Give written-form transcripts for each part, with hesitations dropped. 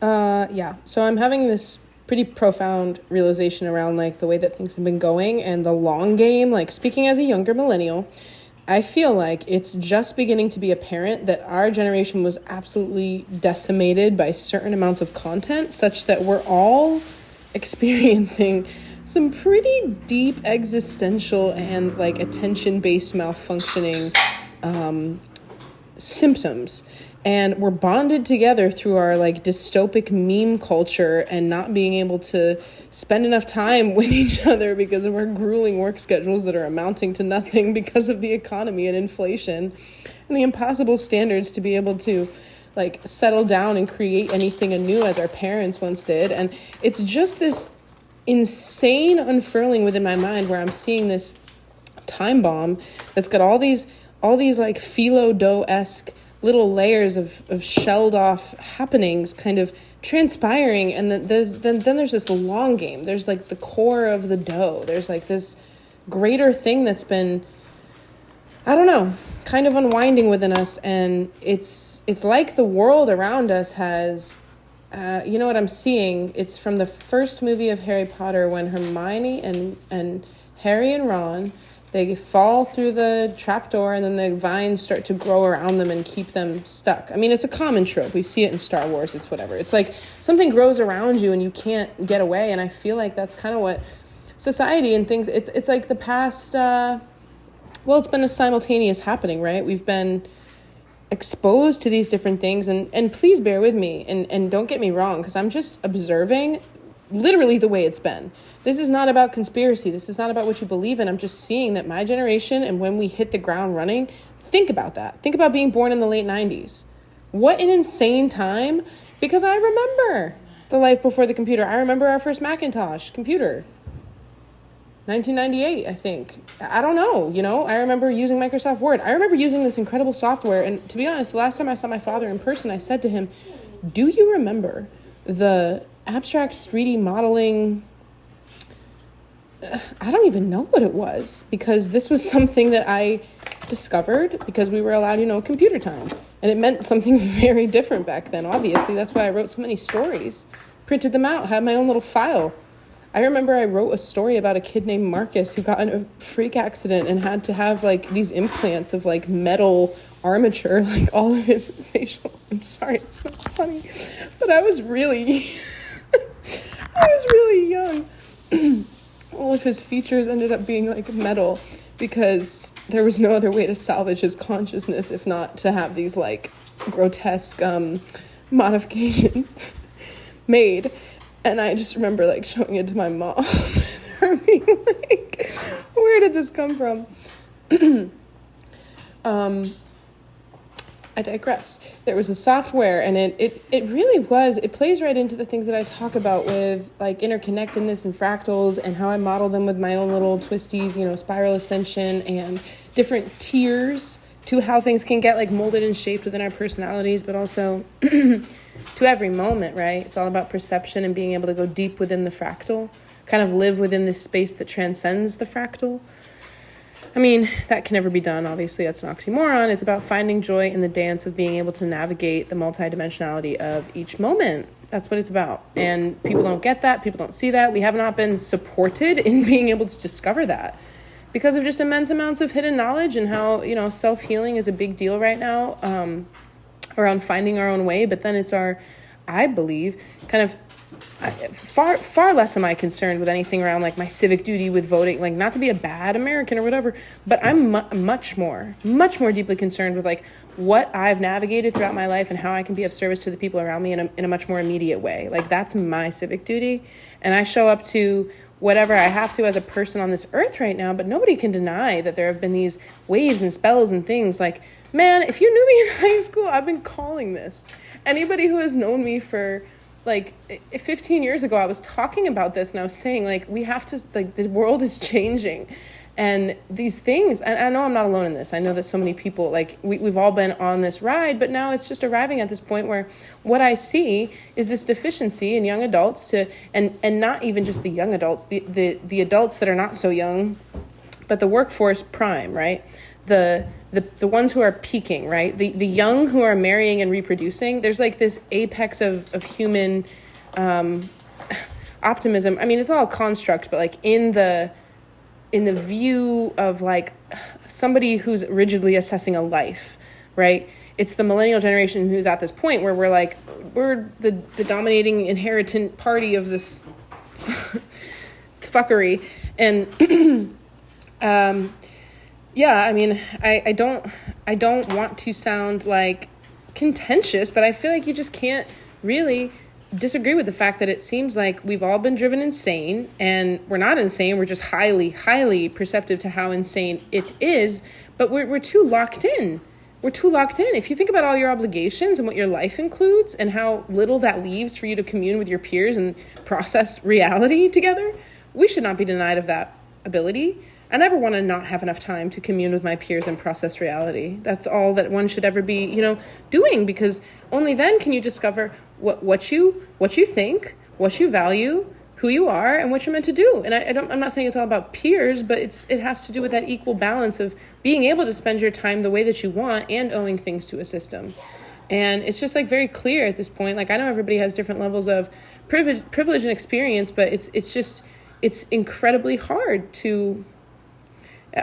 Yeah. So I'm having this pretty profound realization around like the way that things have been going and the long game. Like speaking as a younger millennial, I feel like it's just beginning to be apparent that our generation was absolutely decimated by certain amounts of content, such that we're all experiencing some pretty deep existential and like attention-based malfunctioning symptoms, and we're bonded together through our like dystopic meme culture and not being able to spend enough time with each other because of our grueling work schedules that are amounting to nothing because of the economy and inflation and the impossible standards to be able to like settle down and create anything anew as our parents once did. And it's just this insane unfurling within my mind where I'm seeing this time bomb that's got all these like philo dough-esque little layers of shelled off happenings kind of transpiring, and then there's this long game. There's like the core of the dough. There's like this greater thing that's been, I don't know, kind of unwinding within us, and it's like the world around us has you know what I'm seeing? It's from the first movie of Harry Potter when Hermione and Harry and Ron, they fall through the trapdoor and then the vines start to grow around them and keep them stuck. I mean, it's a common trope. We see it in Star Wars. It's whatever. It's like something grows around you and you can't get away. And I feel like that's kind of what society and things, it's like the past, well, it's been a simultaneous happening, right? We've been exposed to these different things, and please bear with me and don't get me wrong, because I'm just observing literally the way it's been. This is not about conspiracy. This is not about what you believe in. I'm just seeing that my generation, and when we hit the ground running, think about that. Think about being born in the late 90s. What an insane time, because I remember the life before the computer. I remember our first Macintosh computer. 1998, I think. I don't know, I remember using Microsoft Word. I remember using this incredible software, and to be honest, the last time I saw my father in person, I said to him, do you remember the abstract 3D modeling? I don't even know what it was, because this was something that I discovered because we were allowed, computer time. And it meant something very different back then, obviously. That's why I wrote so many stories, printed them out, had my own little file. I remember I wrote a story about a kid named Marcus who got in a freak accident and had to have like these implants of like metal armature, like all of his facial. I'm sorry, it's so funny, but I was really, I was really young. All of his features ended up being like metal because there was no other way to salvage his consciousness if not to have these like grotesque modifications made. And I just remember like showing it to my mom, her being like, where did this come from? I digress. There was a software, and it really was, it plays right into the things that I talk about with like interconnectedness and fractals and how I model them with my own little twisties, spiral ascension and different tiers to how things can get like molded and shaped within our personalities, but also to every moment, right? It's all about perception and being able to go deep within the fractal, kind of live within this space that transcends the fractal. I mean, that can never be done. Obviously, that's an oxymoron. It's about finding joy in the dance of being able to navigate the multidimensionality of each moment. That's what it's about. And people don't get that. People don't see that. We have not been supported in being able to discover that because of just immense amounts of hidden knowledge and how, self-healing is a big deal right now around finding our own way. But then it's I believe, kind of far less am I concerned with anything around like my civic duty with voting, like not to be a bad American or whatever, but I'm much more deeply concerned with like what I've navigated throughout my life and how I can be of service to the people around me in a much more immediate way. Like that's my civic duty, and I show up to whatever I have to as a person on this earth right now. But nobody can deny that there have been these waves and spells and things like, man, if you knew me in high school, I've been calling this. Anybody who has known me for like 15 years ago, I was talking about this and I was saying like, we have to, like the world is changing and these things, and I know I'm not alone in this. I know that so many people, like we've all been on this ride, but now it's just arriving at this point where what I see is this deficiency in young adults and not even just the young adults, the adults that are not so young, but the workforce prime, right? the ones who are peaking, right? The young who are marrying and reproducing, there's like this apex of human optimism. I mean, it's all a construct, but like in the view of like somebody who's rigidly assessing a life, right? It's the millennial generation who's at this point where we're the dominating inheritant party of this fuckery. And yeah, I mean, I don't want to sound like contentious, but I feel like you just can't really disagree with the fact that it seems like we've all been driven insane, and we're not insane. We're just highly, highly perceptive to how insane it is, but we're too locked in. We're too locked in. If you think about all your obligations and what your life includes and how little that leaves for you to commune with your peers and process reality together, we should not be denied of that ability. I never want to not have enough time to commune with my peers and process reality. That's all that one should ever be, doing, because only then can you discover what you think, what you value, who you are, and what you're meant to do. And I'm not saying it's all about peers, but it has to do with that equal balance of being able to spend your time the way that you want and owing things to a system. And it's just like very clear at this point. Like, I know everybody has different levels of privilege and experience, but it's incredibly hard to.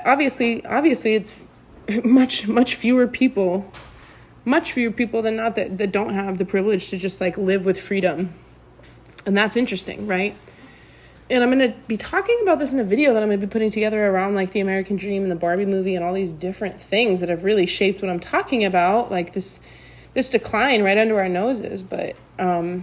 Obviously, it's much fewer people than not that don't have the privilege to just like live with freedom. And that's interesting, right? And I'm going to be talking about this in a video that I'm going to be putting together around like the American Dream and the Barbie movie and all these different things that have really shaped what I'm talking about, like this decline right under our noses. But I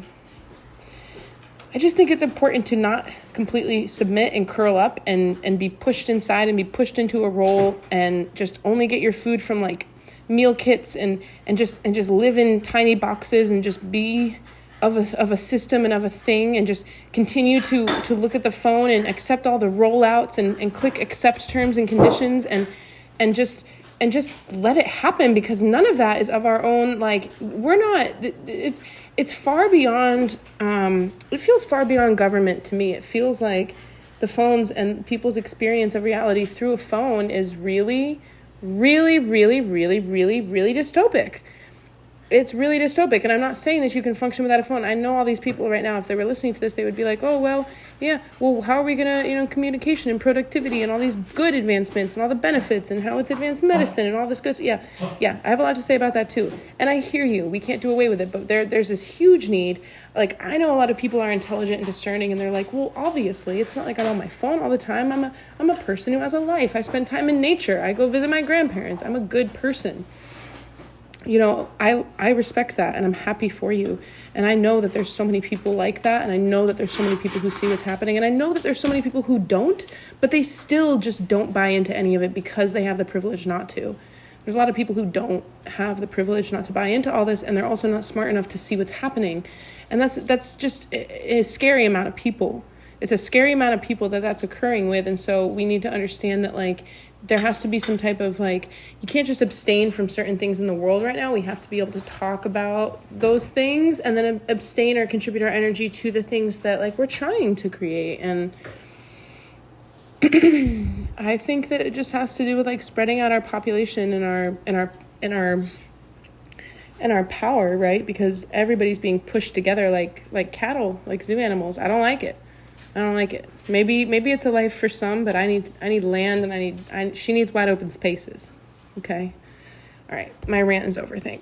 just think it's important to not completely submit and curl up and be pushed inside and be pushed into a role and just only get your food from like meal kits and just live in tiny boxes and just be of a system and of a thing and just continue to look at the phone and accept all the rollouts and click accept terms and conditions and just let it happen, because none of that is of our own. Like, we're not, it's far beyond, it feels far beyond government to me. It feels like the phones and people's experience of reality through a phone is really, really, really, really, really, really dystopic. It's really dystopic, and I'm not saying that you can function without a phone. I know all these people right now, if they were listening to this, they would be like, oh, well, yeah, well, how are we going to, communication and productivity and all these good advancements and all the benefits and how it's advanced medicine and all this good stuff. Yeah, I have a lot to say about that too. And I hear you. We can't do away with it, but there's this huge need. Like, I know a lot of people are intelligent and discerning, and they're like, well, obviously, it's not like I'm on my phone all the time. I'm a person who has a life. I spend time in nature. I go visit my grandparents. I'm a good person. I respect that, and I'm happy for you. And I know that there's so many people like that, and I know that there's so many people who see what's happening, and I know that there's so many people who don't, but they still just don't buy into any of it because they have the privilege not to. There's a lot of people who don't have the privilege not to buy into all this, and they're also not smart enough to see what's happening. And that's just a scary amount of people. It's a scary amount of people that's occurring with, and so we need to understand that, like, there has to be some type of, like, you can't just abstain from certain things in the world right now. We have to be able to talk about those things and then abstain or contribute our energy to the things that, like, we're trying to create. And I think that it just has to do with, like, spreading out our population and our power, right? Because everybody's being pushed together like cattle, like zoo animals. I don't like it. Maybe it's a life for some, but I need land, and she needs wide open spaces. Okay. All right. My rant is over. Thanks.